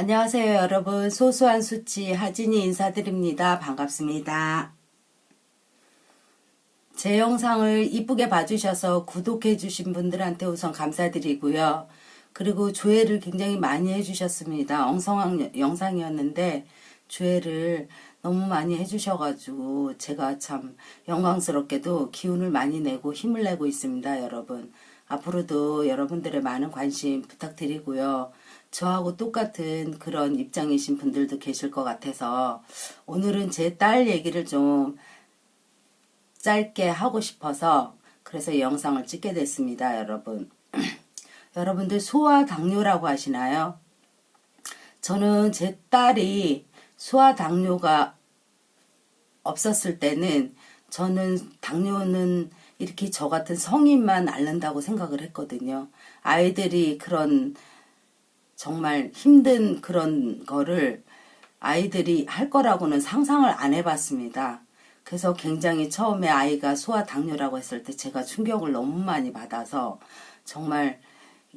안녕하세요, 여러분. 소소한 수치 하진이 인사드립니다. 반갑습니다. 제 영상을 이쁘게 봐주셔서 구독해주신 분들한테 우선 감사드리고요. 그리고 조회를 굉장히 많이 해주셨습니다. 엉성한 영상이었는데 조회를 너무 많이 해주셔가지고 제가 참 영광스럽게도 기운을 많이 내고 힘을 내고 있습니다, 여러분. 앞으로도 여러분들의 많은 관심 부탁드리고요. 저하고 똑같은 그런 입장이신 분들도 계실 것 같아서 오늘은 제 딸 얘기를 좀 짧게 하고 싶어서 그래서 이 영상을 찍게 됐습니다, 여러분. 여러분들 소아 당뇨라고 하시나요? 저는 제 딸이 소아 당뇨가 없었을 때는 저는 당뇨는 이렇게 저 같은 성인만 앓는다고 생각을 했거든요. 아이들이 그런 정말 힘든 그런 거를 아이들이 할 거라고는 상상을 안 해봤습니다. 그래서 굉장히 처음에 아이가 소아 당뇨라고 했을 때 제가 충격을 너무 많이 받아서 정말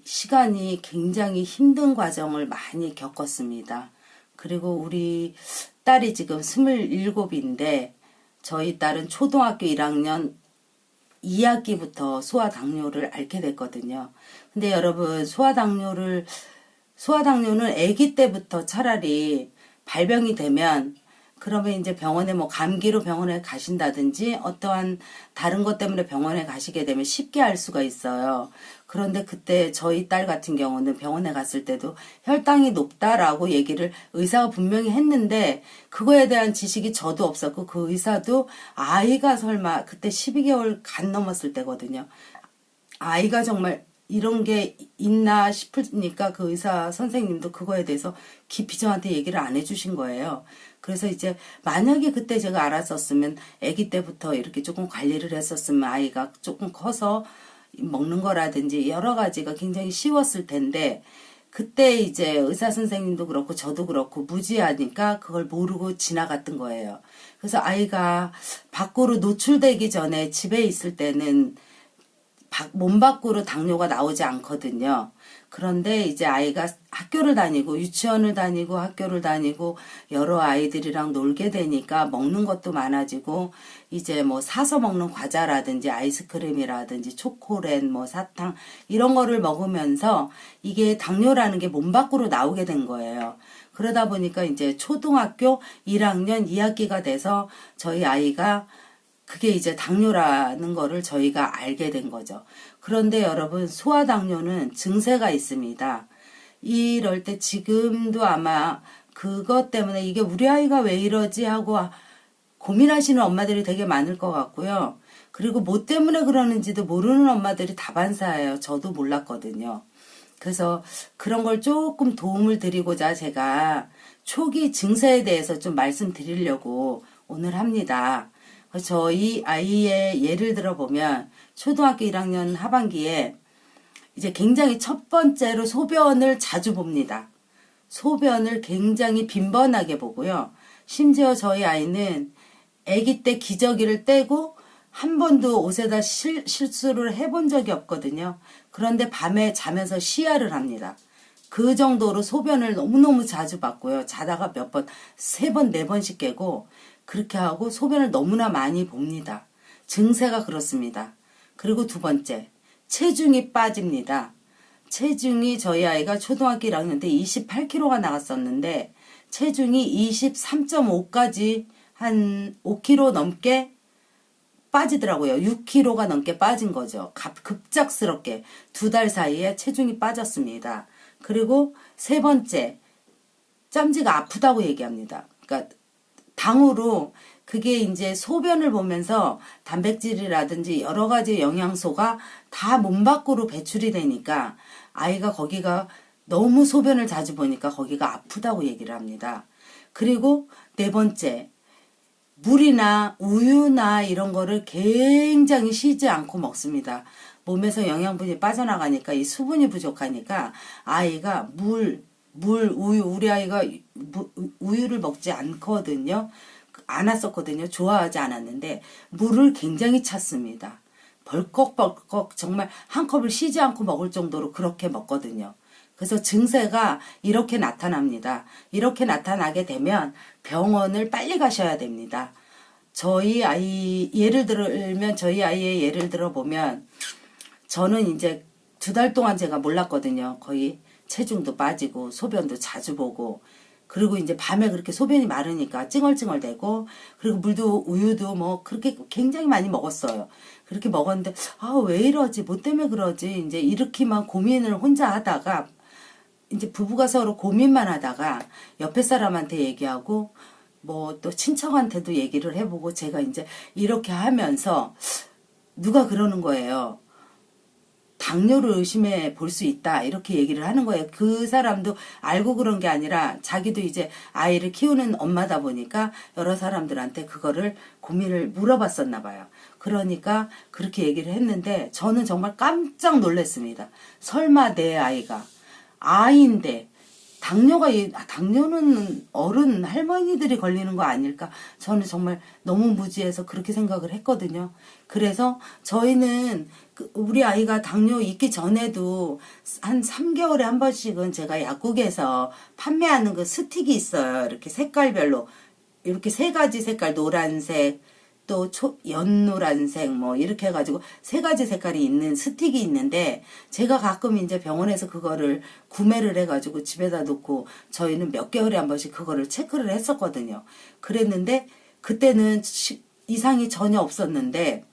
시간이 굉장히 힘든 과정을 많이 겪었습니다. 그리고 우리 딸이 지금 27인데 저희 딸은 초등학교 1학년 2학기부터 소아 당뇨를 앓게 됐거든요. 근데 여러분 소아 당뇨는 아기 때부터 차라리 발병이 되면 그러면 이제 병원에 뭐 감기로 병원에 가신다든지 어떠한 다른 것 때문에 병원에 가시게 되면 쉽게 알 수가 있어요. 그런데 그때 저희 딸 같은 경우는 병원에 갔을 때도 혈당이 높다라고 얘기를 의사가 분명히 했는데 그거에 대한 지식이 저도 없었고 그 의사도 아이가 설마 그때 12개월 간 넘었을 때거든요. 아이가 정말 이런 게 있나 싶으니까 그 의사 선생님도 그거에 대해서 깊이 저한테 얘기를 안 해주신 거예요. 그래서 이제 만약에 그때 제가 알았었으면 아기 때부터 이렇게 조금 관리를 했었으면 아이가 조금 커서 먹는 거라든지 여러 가지가 굉장히 쉬웠을 텐데 그때 이제 의사 선생님도 그렇고 저도 그렇고 무지하니까 그걸 모르고 지나갔던 거예요. 그래서 아이가 밖으로 노출되기 전에 집에 있을 때는 몸 밖으로 당뇨가 나오지 않거든요. 그런데 이제 아이가 학교를 다니고 유치원을 다니고 학교를 다니고 여러 아이들이랑 놀게 되니까 먹는 것도 많아지고 이제 뭐 사서 먹는 과자라든지 아이스크림이라든지 초콜릿 뭐 사탕 이런 거를 먹으면서 이게 당뇨라는 게 몸 밖으로 나오게 된 거예요. 그러다 보니까 이제 초등학교 1학년 2학기가 돼서 저희 아이가 그게 이제 당뇨라는 거를 저희가 알게 된 거죠. 그런데 여러분 소아당뇨는 증세가 있습니다. 이럴 때 지금도 아마 그것 때문에 이게 우리 아이가 왜 이러지 하고 고민하시는 엄마들이 되게 많을 것 같고요. 그리고 뭐 때문에 그러는지도 모르는 엄마들이 다반사예요. 저도 몰랐거든요. 그래서 그런 걸 조금 도움을 드리고자 제가 초기 증세에 대해서 좀 말씀드리려고 오늘 합니다. 저희 아이의 예를 들어보면 초등학교 1학년 하반기에 이제 굉장히 첫 번째로 소변을 자주 봅니다. 소변을 굉장히 빈번하게 보고요. 심지어 저희 아이는 아기 때 기저귀를 떼고 한 번도 옷에다 실수를 해본 적이 없거든요. 그런데 밤에 자면서 시야를 합니다. 그 정도로 소변을 너무너무 자주 봤고요. 자다가 몇 번, 3번, 4번씩 깨고 그렇게 하고 소변을 너무나 많이 봅니다. 증세가 그렇습니다. 그리고 두 번째, 체중이 빠집니다. 체중이 저희 아이가 초등학교 1학년 때 28kg가 나갔었는데 체중이 23.5까지 한 5kg 넘게 빠지더라고요. 6kg가 넘게 빠진 거죠. 급작스럽게 2달 사이에 체중이 빠졌습니다. 그리고 세 번째, 짬지가 아프다고 얘기합니다. 그러니까 당으로 그게 이제 소변을 보면서 단백질이라든지 여러 가지 영양소가 다 몸 밖으로 배출이 되니까 아이가 거기가 너무 소변을 자주 보니까 거기가 아프다고 얘기를 합니다. 그리고 네 번째, 물이나 우유나 이런 거를 굉장히 쉬지 않고 먹습니다. 몸에서 영양분이 빠져나가니까 이 수분이 부족하니까 아이가 우유, 우리 아이가 우유를 먹지 않거든요. 않았었거든요. 좋아하지 않았는데 물을 굉장히 찾습니다. 벌컥벌컥 정말 한 컵을 쉬지 않고 먹을 정도로 그렇게 먹거든요. 그래서 증세가 이렇게 나타납니다. 이렇게 나타나게 되면 병원을 빨리 가셔야 됩니다. 저희 아이 예를 들면 저희 아이의 예를 들어 보면 저는 이제 2달 동안 제가 몰랐거든요. 거의 체중도 빠지고 소변도 자주 보고 그리고 이제 밤에 그렇게 소변이 마르니까 찡얼찡얼대고 그리고 물도 우유도 뭐 그렇게 굉장히 많이 먹었어요. 그렇게 먹었는데 아 왜 이러지 뭐 때문에 그러지 이제 이렇게만 고민을 혼자 하다가 이제 부부가 서로 고민만 하다가 옆에 사람한테 얘기하고 뭐 또 친척한테도 얘기를 해보고 제가 이제 이렇게 하면서 누가 그러는 거예요. 당뇨를 의심해 볼 수 있다 이렇게 얘기를 하는 거예요. 그 사람도 알고 그런 게 아니라 자기도 이제 아이를 키우는 엄마다 보니까 여러 사람들한테 그거를 고민을 물어봤었나 봐요. 그러니까 그렇게 얘기를 했는데 저는 정말 깜짝 놀랐습니다. 설마 내 아이가 아이인데 당뇨는 어른 할머니들이 걸리는 거 아닐까? 저는 정말 너무 무지해서 그렇게 생각을 했거든요. 그래서 저희는 우리 아이가 당뇨 있기 전에도 한 3개월에 한 번씩은 제가 약국에서 판매하는 그 스틱이 있어요. 이렇게 색깔별로 이렇게 3가지 색깔 노란색 또 연노란색 뭐 이렇게 해가지고 3가지 색깔이 있는 스틱이 있는데 제가 가끔 이제 병원에서 그거를 구매를 해가지고 집에다 놓고 저희는 몇 개월에 한 번씩 그거를 체크를 했었거든요. 그랬는데 그때는 이상이 전혀 없었는데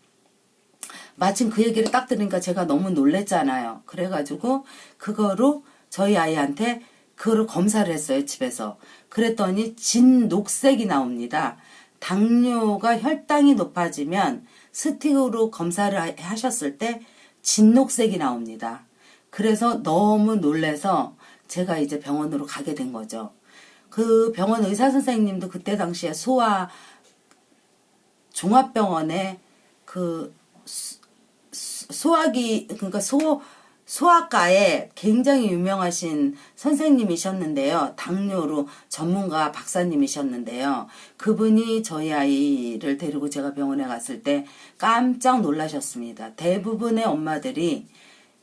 마침 그 얘기를 딱 들으니까 제가 너무 놀랬잖아요. 그래가지고 그거로 저희 아이한테 그거를 검사를 했어요. 집에서. 그랬더니 진녹색이 나옵니다. 당뇨가 혈당이 높아지면 스틱으로 검사를 하셨을 때 진녹색이 나옵니다. 그래서 너무 놀래서 제가 이제 병원으로 가게 된 거죠. 그 병원 의사 선생님도 그때 당시에 종합병원에 그 그러니까 소아과에 굉장히 유명하신 선생님이셨는데요. 당뇨로 전문가 박사님이셨는데요. 그분이 저희 아이를 데리고 제가 병원에 갔을 때 깜짝 놀라셨습니다. 대부분의 엄마들이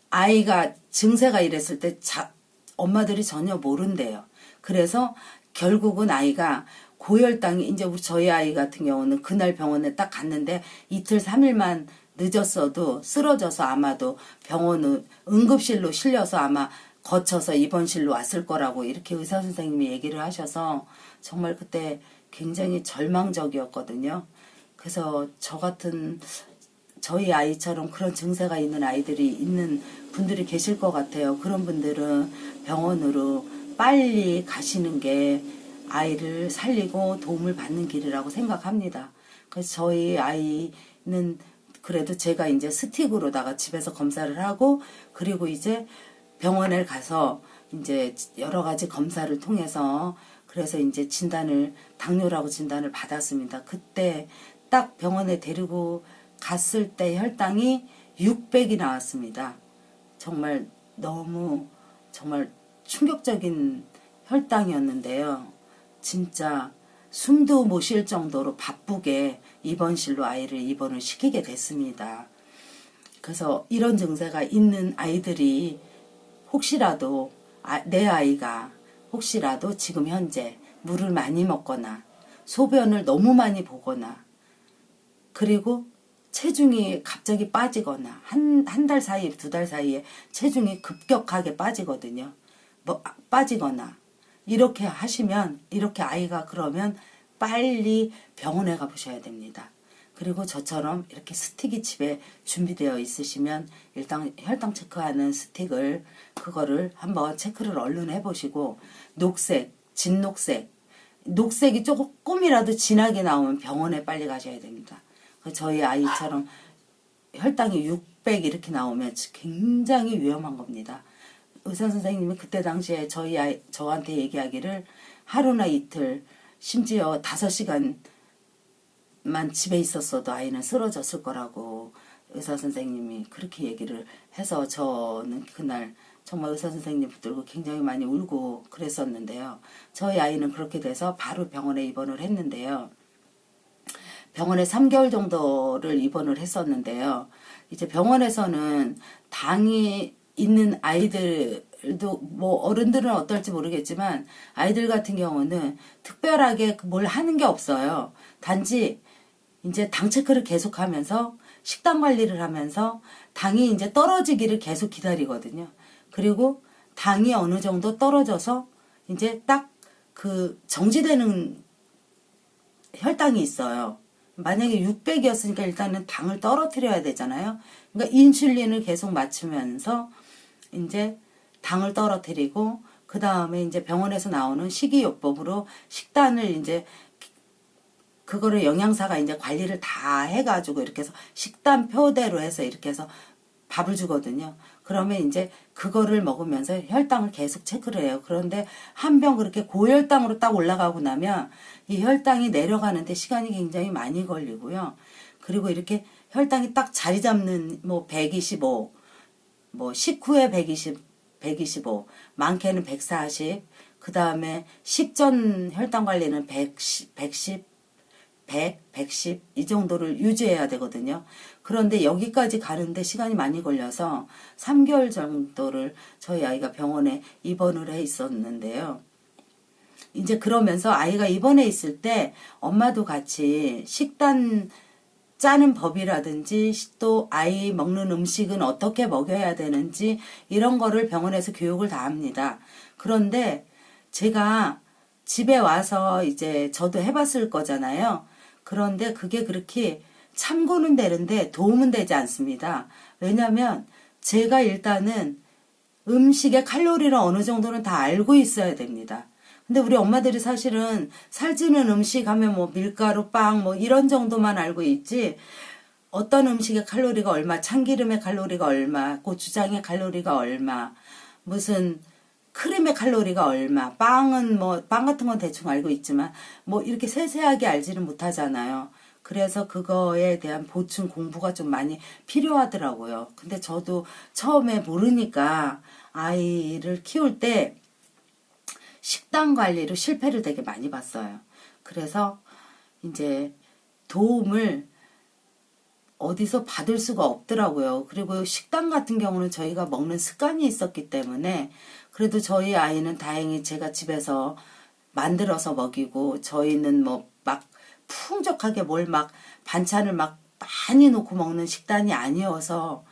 아이가 증세가 이랬을 때 엄마들이 전혀 모른대요. 그래서 결국은 아이가 고혈당이 이제 저희 아이 같은 경우는 그날 병원에 딱 갔는데 이틀 3일만 늦었어도 쓰러져서 아마도 병원 응급실로 실려서 아마 거쳐서 입원실로 왔을 거라고 이렇게 의사 선생님이 얘기를 하셔서 정말 그때 굉장히 절망적이었거든요. 그래서 저 같은 저희 아이처럼 그런 증세가 있는 아이들이 있는 분들이 계실 것 같아요. 그런 분들은 병원으로 빨리 가시는 게 아이를 살리고 도움을 받는 길이라고 생각합니다. 그래서 저희 아이는 그래도 제가 이제 스틱으로다가 집에서 검사를 하고 그리고 이제 병원에 가서 이제 여러 가지 검사를 통해서 그래서 이제 당뇨라고 진단을 받았습니다. 그때 딱 병원에 데리고 갔을 때 혈당이 600이 나왔습니다. 정말 너무 정말 충격적인 혈당이었는데요. 진짜 숨도 못 쉴 정도로 바쁘게 입원실로 아이를 입원을 시키게 됐습니다. 그래서 이런 증세가 있는 아이들이 혹시라도 내 아이가 혹시라도 지금 현재 물을 많이 먹거나 소변을 너무 많이 보거나 그리고 체중이 갑자기 빠지거나 한 달 사이, 2달 사이에 체중이 급격하게 빠지거든요. 빠지거나 이렇게 하시면 이렇게 아이가 그러면 빨리 병원에 가보셔야 됩니다. 그리고 저처럼 이렇게 스틱이 집에 준비되어 있으시면 일단 혈당 체크하는 스틱을 그거를 한번 체크를 얼른 해보시고 녹색, 진녹색, 녹색이 조금이라도 진하게 나오면 병원에 빨리 가셔야 됩니다. 저희 아이처럼 혈당이 600 이렇게 나오면 굉장히 위험한 겁니다. 의사 선생님이 그때 당시에 저한테 얘기하기를 하루나 이틀 심지어 5시간만 집에 있었어도 아이는 쓰러졌을 거라고 의사 선생님이 그렇게 얘기를 해서 저는 그날 정말 의사 선생님 붙들고 굉장히 많이 울고 그랬었는데요. 저희 아이는 그렇게 돼서 바로 병원에 입원을 했는데요. 병원에 3개월 정도를 입원을 했었는데요. 이제 병원에서는 당이 있는 아이들도 뭐 어른들은 어떨지 모르겠지만 아이들 같은 경우는 특별하게 뭘 하는 게 없어요. 단지 이제 당 체크를 계속하면서 식단 관리를 하면서 당이 이제 떨어지기를 계속 기다리거든요. 그리고 당이 어느 정도 떨어져서 이제 딱 그 정지되는 혈당이 있어요. 만약에 600이었으니까 일단은 당을 떨어뜨려야 되잖아요. 그러니까 인슐린을 계속 맞추면서 이제 당을 떨어뜨리고 그 다음에 이제 병원에서 나오는 식이요법으로 식단을 이제 그거를 영양사가 이제 관리를 다 해가지고 이렇게 해서 식단표대로 해서 이렇게 해서 밥을 주거든요. 그러면 이제 그거를 먹으면서 혈당을 계속 체크를 해요. 그런데 한 병 그렇게 고혈당으로 딱 올라가고 나면 이 혈당이 내려가는데 시간이 굉장히 많이 걸리고요. 그리고 이렇게 혈당이 딱 자리 잡는 뭐 125, 뭐 식후에 125, 많게는 140, 그 다음에 식전 혈당 관리는 110, 110 이 정도를 유지해야 되거든요. 그런데 여기까지 가는데 시간이 많이 걸려서 3개월 정도를 저희 아이가 병원에 입원을 해 있었는데요. 이제 그러면서 아이가 입원해 있을 때 엄마도 같이 식단 짜는 법이라든지 또 아이 먹는 음식은 어떻게 먹여야 되는지 이런 거를 병원에서 교육을 다 합니다. 그런데 제가 집에 와서 이제 저도 해봤을 거잖아요. 그런데 그게 그렇게 참고는 되는데 도움은 되지 않습니다. 왜냐하면 제가 일단은 음식의 칼로리를 어느 정도는 다 알고 있어야 됩니다. 근데 우리 엄마들이 사실은 살찌는 음식 하면 뭐 밀가루, 빵 뭐 이런 정도만 알고 있지 어떤 음식의 칼로리가 얼마, 참기름의 칼로리가 얼마, 고추장의 칼로리가 얼마, 무슨 크림의 칼로리가 얼마, 빵은 뭐, 빵 같은 건 대충 알고 있지만, 뭐, 이렇게 세세하게 알지는 못하잖아요. 그래서 그거에 대한 보충 공부가 좀 많이 필요하더라고요. 근데 저도 처음에 모르니까 아이를 키울 때 식단 관리로 실패를 되게 많이 봤어요. 그래서 이제 도움을 어디서 받을 수가 없더라고요. 그리고 식단 같은 경우는 저희가 먹는 습관이 있었기 때문에 그래도 저희 아이는 다행히 제가 집에서 만들어서 먹이고 저희는 뭐 막 풍족하게 뭘 막 반찬을 막 많이 놓고 먹는 식단이 아니어서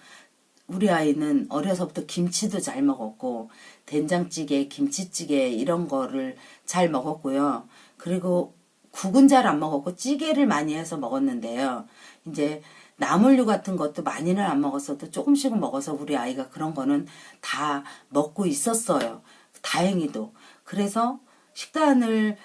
우리 아이는 어려서부터 김치도 잘 먹었고 된장찌개, 김치찌개 이런 거를 잘 먹었고요. 그리고 국은 잘 안 먹었고 찌개를 많이 해서 먹었는데요. 이제 나물류 같은 것도 많이는 안 먹었어도 조금씩은 먹어서 우리 아이가 그런 거는 다 먹고 있었어요. 다행히도. 그래서 식단을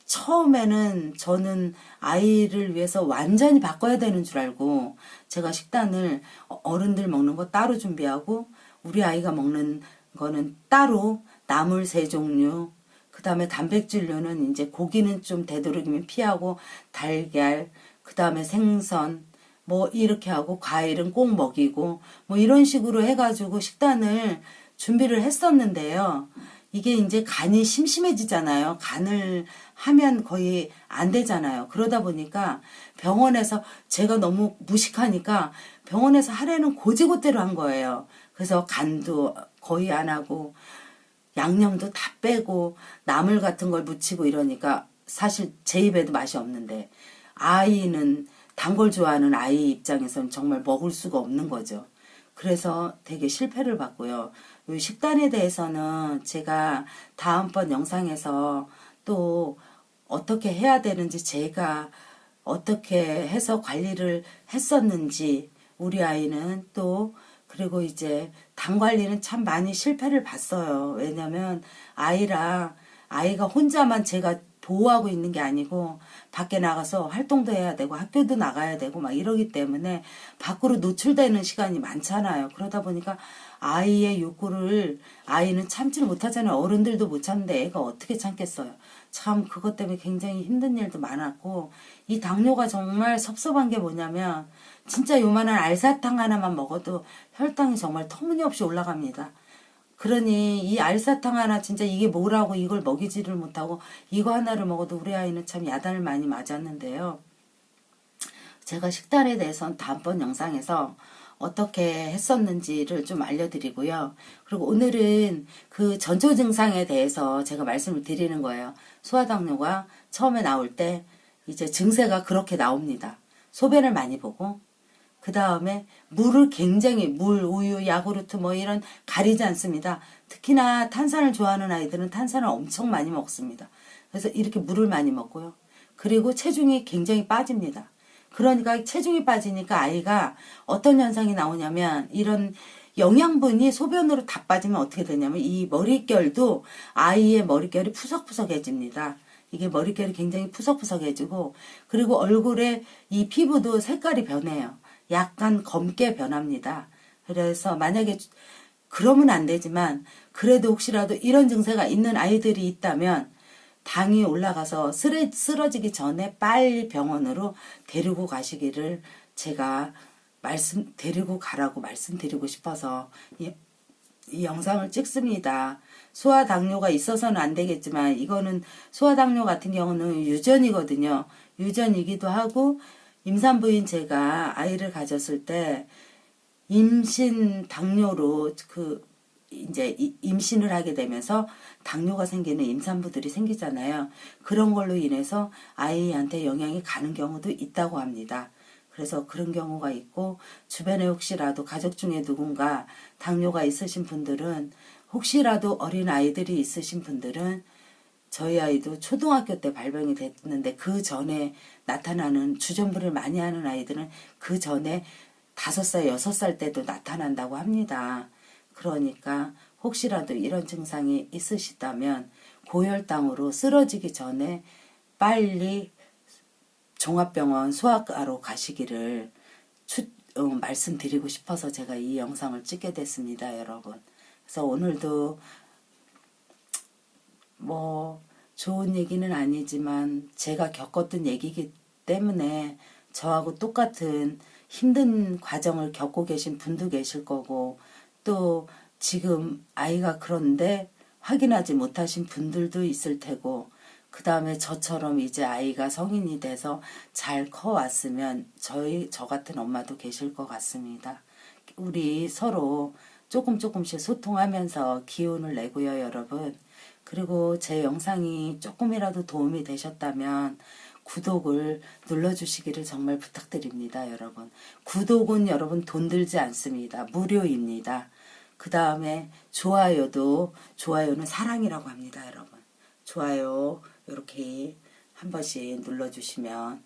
처음에는 저는 아이를 위해서 완전히 바꿔야 되는 줄 알고 제가 식단을 어른들 먹는 거 따로 준비하고 우리 아이가 먹는 거는 따로 나물 3종류 그 다음에 단백질류는 이제 고기는 좀 되도록이면 피하고 달걀 그 다음에 생선 뭐 이렇게 하고 과일은 꼭 먹이고 뭐 이런 식으로 해가지고 식단을 준비를 했었는데요. 이게 이제 간이 심심해지잖아요. 간을 하면 거의 안 되잖아요. 그러다 보니까 병원에서 제가 너무 무식하니까 병원에서 하라는 고지고대로 한 거예요. 그래서 간도 거의 안 하고 양념도 다 빼고 나물 같은 걸 묻히고 이러니까 사실 제 입에도 맛이 없는데 아이는 단 걸 좋아하는 아이 입장에서는 정말 먹을 수가 없는 거죠. 그래서 되게 실패를 봤고요. 이 식단에 대해서는 제가 다음번 영상에서 또 어떻게 해야 되는지 제가 어떻게 해서 관리를 했었는지 우리 아이는 또 그리고 이제 당 관리는 참 많이 실패를 봤어요. 왜냐면 아이가 혼자만 제가 보호하고 있는 게 아니고 밖에 나가서 활동도 해야 되고 학교도 나가야 되고 막 이러기 때문에 밖으로 노출되는 시간이 많잖아요. 그러다 보니까 아이의 욕구를 아이는 참지를 못하잖아요. 어른들도 못 참는데 애가 어떻게 참겠어요. 참 그것 때문에 굉장히 힘든 일도 많았고 이 당뇨가 정말 섭섭한 게 뭐냐면 진짜 요만한 알사탕 하나만 먹어도 혈당이 정말 터무니없이 올라갑니다. 그러니 이 알사탕 하나 진짜 이게 뭐라고 이걸 먹이지를 못하고 이거 하나를 먹어도 우리 아이는 참 야단을 많이 맞았는데요. 제가 식단에 대해서는 다음번 영상에서 어떻게 했었는지를 좀 알려드리고요. 그리고 오늘은 그 전초 증상에 대해서 제가 말씀을 드리는 거예요. 소화당뇨가 처음에 나올 때 이제 증세가 그렇게 나옵니다. 소변을 많이 보고, 그 다음에 물을 굉장히 물, 우유, 야구르트 뭐 이런 가리지 않습니다. 특히나 탄산을 좋아하는 아이들은 탄산을 엄청 많이 먹습니다. 그래서 이렇게 물을 많이 먹고요. 그리고 체중이 굉장히 빠집니다. 그러니까 체중이 빠지니까 아이가 어떤 현상이 나오냐면 이런 영양분이 소변으로 다 빠지면 어떻게 되냐면 이 머릿결도 아이의 머릿결이 푸석푸석해집니다. 이게 머릿결이 굉장히 푸석푸석해지고 그리고 얼굴에 이 피부도 색깔이 변해요. 약간 검게 변합니다. 그래서 만약에 그러면 안 되지만 그래도 혹시라도 이런 증세가 있는 아이들이 있다면 당이 올라가서 쓰러지기 전에 빨리 병원으로 데리고 가시기를 제가 데리고 가라고 말씀드리고 싶어서 이 영상을 찍습니다. 소아당뇨가 있어서는 안 되겠지만 이거는 소아당뇨 같은 경우는 유전이거든요. 유전이기도 하고 임산부인 제가 아이를 가졌을 때 임신 당뇨로 이제 임신을 하게 되면서 당뇨가 생기는 임산부들이 생기잖아요. 그런 걸로 인해서 아이한테 영향이 가는 경우도 있다고 합니다. 그래서 그런 경우가 있고 주변에 혹시라도 가족 중에 누군가 당뇨가 있으신 분들은 혹시라도 어린 아이들이 있으신 분들은 저희 아이도 초등학교 때 발병이 됐는데 그 전에 나타나는 주전부를 많이 하는 아이들은 그 전에 5살, 6살 때도 나타난다고 합니다. 그러니까 혹시라도 이런 증상이 있으시다면 고혈당으로 쓰러지기 전에 빨리 종합병원 소아과로 가시기를 말씀드리고 싶어서 제가 이 영상을 찍게 됐습니다, 여러분. 그래서 오늘도 뭐 좋은 얘기는 아니지만 제가 겪었던 얘기이기 때문에 저하고 똑같은 힘든 과정을 겪고 계신 분도 계실 거고 또 지금 아이가 그런데 확인하지 못하신 분들도 있을 테고 그 다음에 저처럼 이제 아이가 성인이 돼서 잘 커왔으면 저 같은 엄마도 계실 것 같습니다. 우리 서로 조금씩 소통하면서 기운을 내고요, 여러분. 그리고 제 영상이 조금이라도 도움이 되셨다면 구독을 눌러주시기를 정말 부탁드립니다, 여러분. 구독은 여러분 돈 들지 않습니다. 무료입니다. 그 다음에 좋아요는 사랑이라고 합니다, 여러분. 좋아요 이렇게 한 번씩 눌러주시면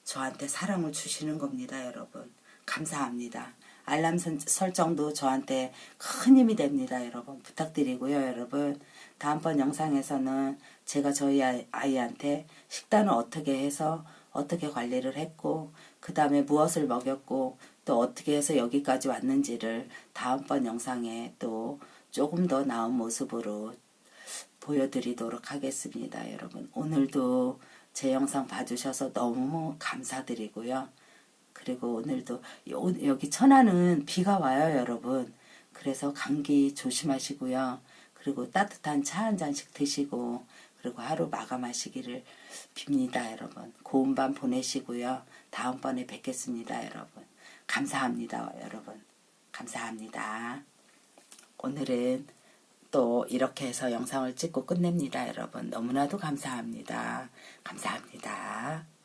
저한테 사랑을 주시는 겁니다, 여러분. 감사합니다. 알람 설정도 저한테 큰 힘이 됩니다, 여러분. 부탁드리고요, 여러분. 다음번 영상에서는 제가 저희 아이한테 식단을 어떻게 해서 어떻게 관리를 했고 그 다음에 무엇을 먹였고 또 어떻게 해서 여기까지 왔는지를 다음번 영상에 또 조금 더 나은 모습으로 보여드리도록 하겠습니다, 여러분. 오늘도 제 영상 봐주셔서 너무 감사드리고요. 그리고 오늘도 여기 천안은 비가 와요, 여러분. 그래서 감기 조심하시고요. 그리고 따뜻한 차 한 잔씩 드시고 그리고 하루 마감하시기를 빕니다, 여러분. 고운 밤 보내시고요. 다음번에 뵙겠습니다, 여러분. 감사합니다, 여러분. 감사합니다. 오늘은 또 이렇게 해서 영상을 찍고 끝냅니다, 여러분. 너무나도 감사합니다. 감사합니다.